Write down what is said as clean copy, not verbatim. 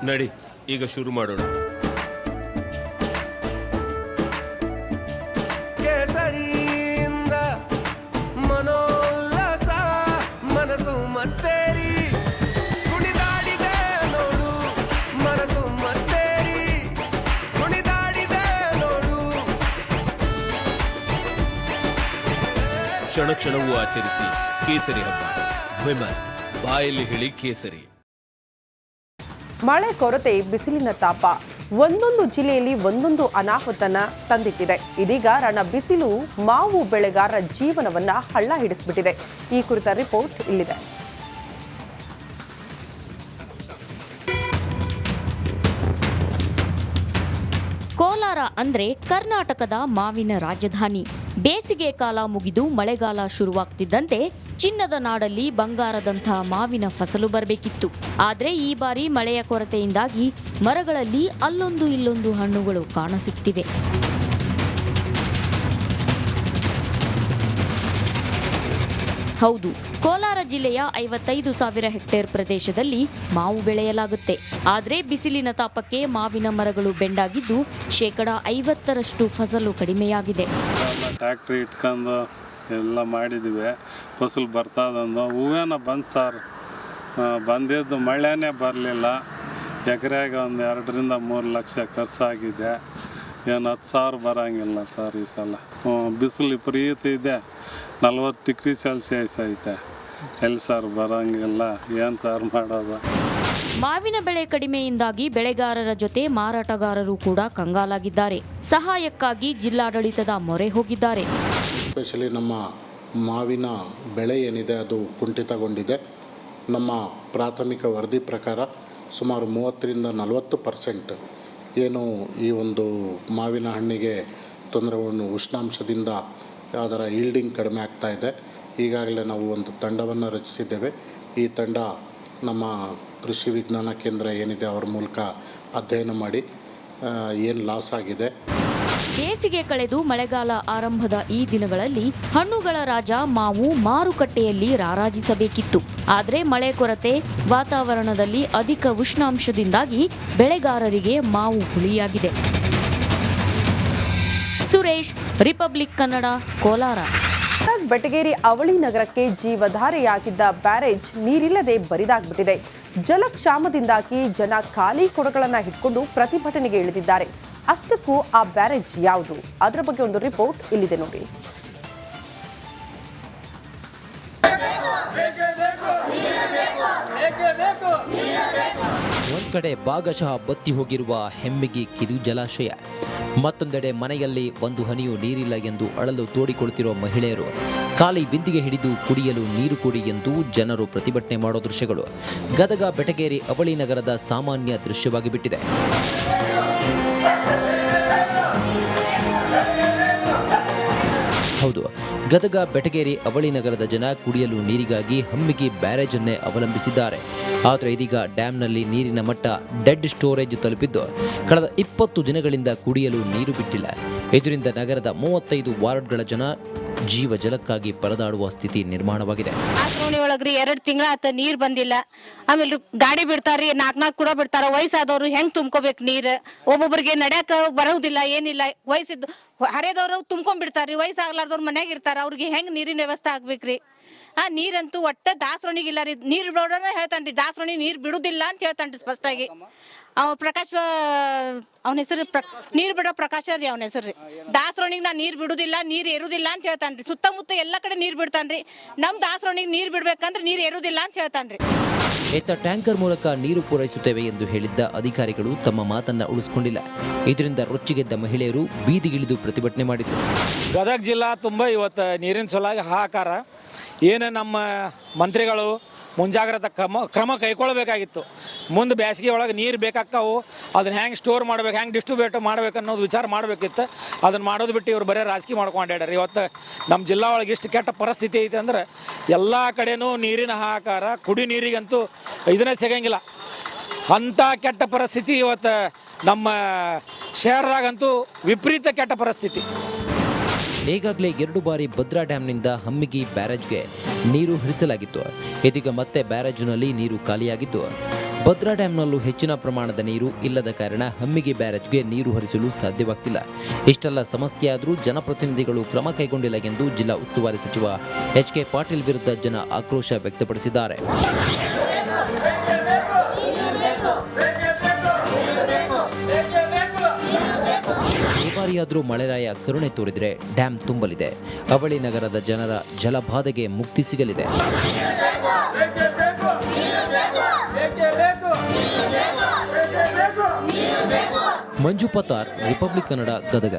ನಡಿ, ಈಗ ಶುರು ಮಾಡೋಣ. ಕೇಸರಿಯಿಂದ ಮನೋಲ್ಲಾಸ ಮನಸ್ಸು ಮತ್ತೇರಿ ಕುಣಿದಾಡಿದೆ ನೋಡು, ಮನಸ್ಸು ಮತ್ತೇರಿ ಕುಣಿದಾಡಿದೆ ನೋಡು. ಕ್ಷಣ ಕ್ಷಣವೂ ಆಚರಿಸಿ ಕೇಸರಿ ಹಬ್ಬ. ವಿಮಲ್, ಬಾಯಲ್ಲಿ ಹೇಳಿ ಕೇಸರಿ. ಮಳೆ ಕೊರತೆ, ಬಿಸಿಲಿನ ತಾಪ ಒಂದೊಂದು ಜಿಲ್ಲೆಯಲ್ಲಿ ಒಂದೊಂದು ಅನಾಹುತನ ತಂದಿಟ್ಟಿದೆ. ಇದೀಗ ರಣ ಬಿಸಿಲು ಮಾವು ಬೆಳೆಗಾರರ ಜೀವನವನ್ನ ಹಳ್ಳ ಹಿಡಿಸ್ಬಿಟ್ಟಿದೆ. ಈ ಕುರಿತ ರಿಪೋರ್ಟ್ ಇಲ್ಲಿದೆ. ಕೋಲಾರ ಅಂದ್ರೆ ಕರ್ನಾಟಕದ ಮಾವಿನ ರಾಜಧಾನಿ. ಬೇಸಿಗೆ ಕಾಲ ಮುಗಿದು ಮಳೆಗಾಲ ಶುರುವಾಗ್ತಿದ್ದಂತೆ ಚಿನ್ನದ ನಾಡಲ್ಲಿ ಬಂಗಾರದಂಥ ಮಾವಿನ ಫಸಲು ಬರಬೇಕಿತ್ತು. ಆದರೆ ಈ ಬಾರಿ ಮಳೆಯ ಕೊರತೆಯಿಂದಾಗಿ ಮರಗಳಲ್ಲಿ ಅಲ್ಲೊಂದು ಇಲ್ಲೊಂದು ಹಣ್ಣುಗಳು ಕಾಣಸಿಗ್ತಿವೆ. ಹೌದು, ಕೋಲಾರ ಜಿಲ್ಲೆಯ 55,000 ಹೆಕ್ಟೇರ್ ಪ್ರದೇಶದಲ್ಲಿ ಮಾವು ಬೆಳೆಯಲಾಗುತ್ತೆ. ಆದರೆ ಬಿಸಿಲಿನ ತಾಪಕ್ಕೆ ಮಾವಿನ ಮರಗಳು ಬೆಂಡಾಗಿದ್ದು 50% ಫಸಲು ಕಡಿಮೆಯಾಗಿದೆ. ಟ್ಯಾಕ್ಟ್ರಿ ಇಟ್ಕೊಂಡು ಎಲ್ಲ ಮಾಡಿದ್ವಿ, ಫಸಲು ಬರ್ತದಂದು ಹೂವೇನ ಬಂದು ಸರ್, ಬಂದಿದ್ದು ಮಳೆನೇ ಬರಲಿಲ್ಲ. ಎಕರೆಗೆ ಒಂದು 2-3 ಲಕ್ಷ ಖರ್ಚಾಗಿದೆ. ಏನು 10,000 ಬರೋಂಗಿಲ್ಲ ಸರ್ ಈ ಸಲ. ಬಿಸಿಲು ವಿಪರೀತ ಇದೆ, 40 ಡಿಗ್ರಿ ಸೆಲ್ಸಿಯಸ್ ಐತೆ. ಎಲ್ಲಿ ಸರ್ ಬರೋಂಗಿಲ್ಲ, ಏನು ಸರ್ ಮಾಡೋದು? ಮಾವಿನ ಬೆಳೆ ಕಡಿಮೆಯಿಂದಾಗಿ ಬೆಳೆಗಾರರ ಜೊತೆ ಮಾರಾಟಗಾರರು ಕೂಡ ಕಂಗಾಲಾಗಿದ್ದಾರೆ. ಸಹಾಯಕ್ಕಾಗಿ ಜಿಲ್ಲಾಡಳಿತದ ಮೊರೆ ಹೋಗಿದ್ದಾರೆ. ಎಸ್ಪೆಷಲಿ ನಮ್ಮ ಮಾವಿನ ಬೆಳೆ ಏನಿದೆ ಅದು ಕುಂಠಿತಗೊಂಡಿದೆ. ನಮ್ಮ ಪ್ರಾಥಮಿಕ ವರದಿ ಪ್ರಕಾರ ಸುಮಾರು 30-40% ಏನು ಈ ಒಂದು ಮಾವಿನ ಹಣ್ಣಿಗೆ ತೊಂದರೆಗಳನ್ನು ಉಷ್ಣಾಂಶದಿಂದ ಅದರ ಈಲ್ಡಿಂಗ್ ಕಡಿಮೆ ಆಗ್ತಾ ಇದೆ. ಈಗಾಗಲೇ ನಾವು ಒಂದು ತಂಡವನ್ನು ರಚಿಸಿದ್ದೇವೆ. ಈ ತಂಡ ನಮ್ಮ ಕೃಷಿ ವಿಜ್ಞಾನ ಕೇಂದ್ರ ಏನಿದೆ ಅವರ ಮೂಲಕ ಅಧ್ಯಯನ ಮಾಡಿ ಏನು ಲಾಸ್ ಆಗಿದೆ. ಬೇಸಿಗೆ ಕಳೆದು ಮಳೆಗಾಲ ಆರಂಭದ ಈ ದಿನಗಳಲ್ಲಿ ಹಣ್ಣುಗಳ ರಾಜ ಮಾವು ಮಾರುಕಟ್ಟೆಯಲ್ಲಿ ರಾರಾಜಿಸಬೇಕಿತ್ತು. ಆದರೆ ಮಳೆ ಕೊರತೆ, ವಾತಾವರಣದಲ್ಲಿ ಅಧಿಕ ಉಷ್ಣಾಂಶದಿಂದಾಗಿ ಬೆಳೆಗಾರರಿಗೆ ಮಾವು ಹುಳಿಯಾಗಿದೆ. ಸುರೇಶ್, ರಿಪಬ್ಲಿಕ್ ಕನ್ನಡ, ಕೋಲಾರ. ಬೆಟಗೇರಿ ಅವಳಿ ನಗರಕ್ಕೆ ಜೀವಧಾರೆಯಾಗಿದ್ದ ಬ್ಯಾರೇಜ್ ನೀರಿಲ್ಲದೆ ಬರಿದಾಗ್ಬಿಟ್ಟಿದೆ. ಜಲಕ್ಷಾಮದಿಂದಾಗಿ ಜನ ಖಾಲಿ ಕೊಡಗಳನ್ನು ಹಿಡ್ಕೊಂಡು ಪ್ರತಿಭಟನೆಗೆ ಇಳಿದಿದ್ದಾರೆ. ಅಷ್ಟಕ್ಕೂ ಆ ಬ್ಯಾರೇಜ್ ಯಾವುದು? ಅದರ ಬಗ್ಗೆ ಒಂದು ರಿಪೋರ್ಟ್ ಇಲ್ಲಿದೆ ನೋಡಿ. ಒಂದ್ ಕಡೆ ಭಾಗಶಃ ಬತ್ತಿ ಹೋಗಿರುವ ಹೆಮ್ಮಿಗಿ ಕಿರು ಜಲಾಶಯ, ಮತ್ತೊಂದೆಡೆ ಮನೆಯಲ್ಲಿ ಒಂದು ಹನಿಯೂ ನೀರಿಲ್ಲ ಎಂದು ಅಳಲು ತೋಡಿಕೊಳ್ಳುತ್ತಿರುವ ಮಹಿಳೆಯರು, ಖಾಲಿ ಬಿಂದಿಗೆ ಹಿಡಿದು ಕುಡಿಯಲು ನೀರು ಕೊಡಿ ಎಂದು ಜನರು ಪ್ರತಿಭಟನೆ ಮಾಡೋ ದೃಶ್ಯಗಳು ಗದಗ ಬೆಟಗೇರಿ ಅವಳಿ ನಗರದ ಸಾಮಾನ್ಯ ದೃಶ್ಯವಾಗಿ ಬಿಟ್ಟಿದೆ. ಹೌದು, ಗದಗ ಬೆಟಗೇರಿ ಅವಳಿ ನಗರದ ಜನ ಕುಡಿಯಲು ನೀರಿಗಾಗಿ ಹಮ್ಮಿಗಿ ಬ್ಯಾರೇಜ್ ಅನ್ನೇ ಅವಲಂಬಿಸಿದ್ದಾರೆ. ಆದರೆ ಇದೀಗ ಡ್ಯಾಂನಲ್ಲಿ ನೀರಿನ ಮಟ್ಟ ಡೆಡ್ ಸ್ಟೋರೇಜ್ ತಲುಪಿದ್ದು ಕಳೆದ 20 ದಿನಗಳಿಂದ ಕುಡಿಯಲು ನೀರು ಬಿಟ್ಟಿಲ್ಲ. ಇದರಿಂದ ನಗರದ 35 ವಾರ್ಡ್ಗಳ ಜನ ಜೀವ ಜಲಕ್ಕಾಗಿ ಪರದಾಡುವ ಸ್ಥಿತಿ ನಿರ್ಮಾಣವಾಗಿದೆ. ಒಳಗ್ರಿ 2 ತಿಂಗಳ ಆತ ನೀರ್ ಬಂದಿಲ್ಲ. ಆಮೇಲೆ ಗಾಡಿ ಬಿಡ್ತಾರ್ರಿ, 4 ಕೂಡ ಬಿಡ್ತಾರ. ವಯಸ್ಸಾದವ್ರು ಹೆಂಗ್ ತುಂಬ್ಕೋಬೇಕು ನೀರ್? ಒಬ್ಬೊಬ್ಬರಿಗೆ ನಡ್ಯಾಕ ಬರೋದಿಲ್ಲ, ಏನಿಲ್ಲ. ವಯಸ್ಸಿದ್ದು ಹರಿಯದವ್ರು ತುಂಬ್ಕೊಂಡ್ಬಿಡ್ತಾರ್ರಿ. ವಯಸ್ಸಾಗ್ಲಾರ್ದವ್ರು ಮನ್ಯಾಗ ಇರ್ತಾರ, ಅವ್ರಿಗೆ ಹೆಂಗ್ ನೀರಿನ ವ್ಯವಸ್ಥೆ ಆಗ್ಬೇಕ್ರಿ? ನೀರಂತೂ ಒಟ್ಟ ದಾಸರಣಿಗಿಲ್ಲ ರೀ. ನೀರ್ ಬಿಡೋಣ ಹೇಳ್ತಾನ್ರಿ, ದಾಸರಣಿ ನೀರ್ ಬಿಡುದಿಲ್ಲ ಅಂತ ಹೇಳ್ತಾನ್ರಿ ಸ್ಪಷ್ಟಾಗಿ. ಪ್ರಕಾಶ್, ಅವನ ಹೆಸರು ನೀರ್ ಬಿಡೋ ಪ್ರಕಾಶ ರೀ ಅವನ ಹೆಸರು ರೀ. ದಾಸರಣಿಗೆ ನಾ ನೀರ್ ಬಿಡುದಿಲ್ಲ, ನೀರ್ ಏರುದಿಲ್ಲ ಅಂತ ಹೇಳ್ತಾನ್ರಿ. ಸುತ್ತಮುತ್ತ ಎಲ್ಲ ಕಡೆ ನೀರ್ ಬಿಡ್ತಾನ್ರಿ. ನಮ್ ದಾಸರಣಿಗೆ ನೀರ್ ಬಿಡ್ಬೇಕಂದ್ರೆ ನೀರ್ ಏರುದಿಲ್ಲ ಅಂತ ಹೇಳ್ತಾನ್ರಿ. ಇತ್ತ ಟ್ಯಾಂಕರ್ ಮೂಲಕ ನೀರು ಪೂರೈಸುತ್ತೇವೆ ಎಂದು ಹೇಳಿದ್ದ ಅಧಿಕಾರಿಗಳು ತಮ್ಮ ಮಾತನ್ನ ಉಳಿಸಿಕೊಂಡಿಲ್ಲ. ಇದರಿಂದ ರೊಚ್ಚಿಗೆದ್ದ ಮಹಿಳೆಯರು ಬೀದಿಗಿಳಿದು ಪ್ರತಿಭಟನೆ ಮಾಡಿದರು. ಗದಗ ಜಿಲ್ಲಾ ತುಂಬ ಇವತ್ತು ನೀರಿನ ಸಲುವಾಗಿ ಹಾಹಾಕಾರ. ಏನು ನಮ್ಮ ಮಂತ್ರಿಗಳು ಮುಂಜಾಗ್ರತಾ ಕ್ರಮ ಕೈಗೊಳ್ಳಬೇಕಾಗಿತ್ತು. ಮುಂದೆ ಬೇಸಿಗೆ ಒಳಗೆ ನೀರು ಬೇಕಾಕ್ಕವು, ಅದನ್ನ ಹೆಂಗೆ ಸ್ಟೋರ್ ಮಾಡ್ಬೇಕು, ಹೆಂಗೆ ಡಿಸ್ಟ್ರಿಬ್ಯೂಟ್ ಮಾಡ್ಬೇಕು ಅನ್ನೋದು ವಿಚಾರ ಮಾಡಬೇಕಿತ್ತು. ಅದನ್ನು ಮಾಡೋದು ಬಿಟ್ಟು ಇವ್ರು ಬರೀ ರಾಜಕೀಯ ಮಾಡ್ಕೊಂಡ್ಯಾಡ್ರಿ. ಇವತ್ತು ನಮ್ಮ ಜಿಲ್ಲಾ ಒಳಗೆ ಇಷ್ಟು ಕೆಟ್ಟ ಪರಿಸ್ಥಿತಿ ಐತೆ ಅಂದ್ರೆ ಎಲ್ಲ ಕಡೆನೂ ನೀರಿನ ಹಾಹಾಕಾರ. ಕುಡಿ ನೀರಿಗಂತೂ ಇದನ್ನೇ ಸಿಗಂಗಿಲ್ಲ. ಅಂಥ ಕೆಟ್ಟ ಪರಿಸ್ಥಿತಿ ಇವತ್ತು ನಮ್ಮ ಶಹರದಾಗಂತೂ ವಿಪರೀತ ಕೆಟ್ಟ ಪರಿಸ್ಥಿತಿ. ಈಗಾಗಲೇ 2 ಬಾರಿ ಭದ್ರಾ ಡ್ಯಾಂನಿಂದ ಹಮ್ಮಿಗಿ ಬ್ಯಾರೇಜ್ಗೆ ನೀರು ಹರಿಸಲಾಗಿತ್ತು. ಇದೀಗ ಮತ್ತೆ ಬ್ಯಾರೇಜ್ನಲ್ಲಿ ನೀರು ಖಾಲಿಯಾಗಿದ್ದು ಭದ್ರಾ ಡ್ಯಾಂನಲ್ಲೂ ಹೆಚ್ಚಿನ ಪ್ರಮಾಣದ ನೀರು ಇಲ್ಲದ ಕಾರಣ ಹಮ್ಮಿಗಿ ಬ್ಯಾರೇಜ್ಗೆ ನೀರು ಹರಿಸಲು ಸಾಧ್ಯವಾಗ್ತಿಲ್ಲ. ಇಷ್ಟೆಲ್ಲ ಸಮಸ್ಯೆಯಾದರೂ ಜನಪ್ರತಿನಿಧಿಗಳು ಕ್ರಮ ಕೈಗೊಂಡಿಲ್ಲ ಎಂದು ಜಿಲ್ಲಾ ಉಸ್ತುವಾರಿ ಸಚಿವ ಎಚ್.ಕೆ. ಪಾಟೀಲ್ ವಿರುದ್ಧ ಜನ ಆಕ್ರೋಶ ವ್ಯಕ್ತಪಡಿಸಿದ್ದಾರೆ. ಈ ಬಾರಿಯಾದರೂ ಮಳೆರಾಯ ಕರುಣೆ ತೋರಿದರೆ ಡ್ಯಾಂ ತುಂಬಲಿದೆ. ಅವಳಿ ನಗರದ ಜನರ ಜಲಬಾಧೆಗೆ ಮುಕ್ತಿ ಸಿಗಲಿದೆ. ಮಂಜು ಪತಾರ್, ರಿಪಬ್ಲಿಕ್ ಕನ್ನಡ, ಗದಗ.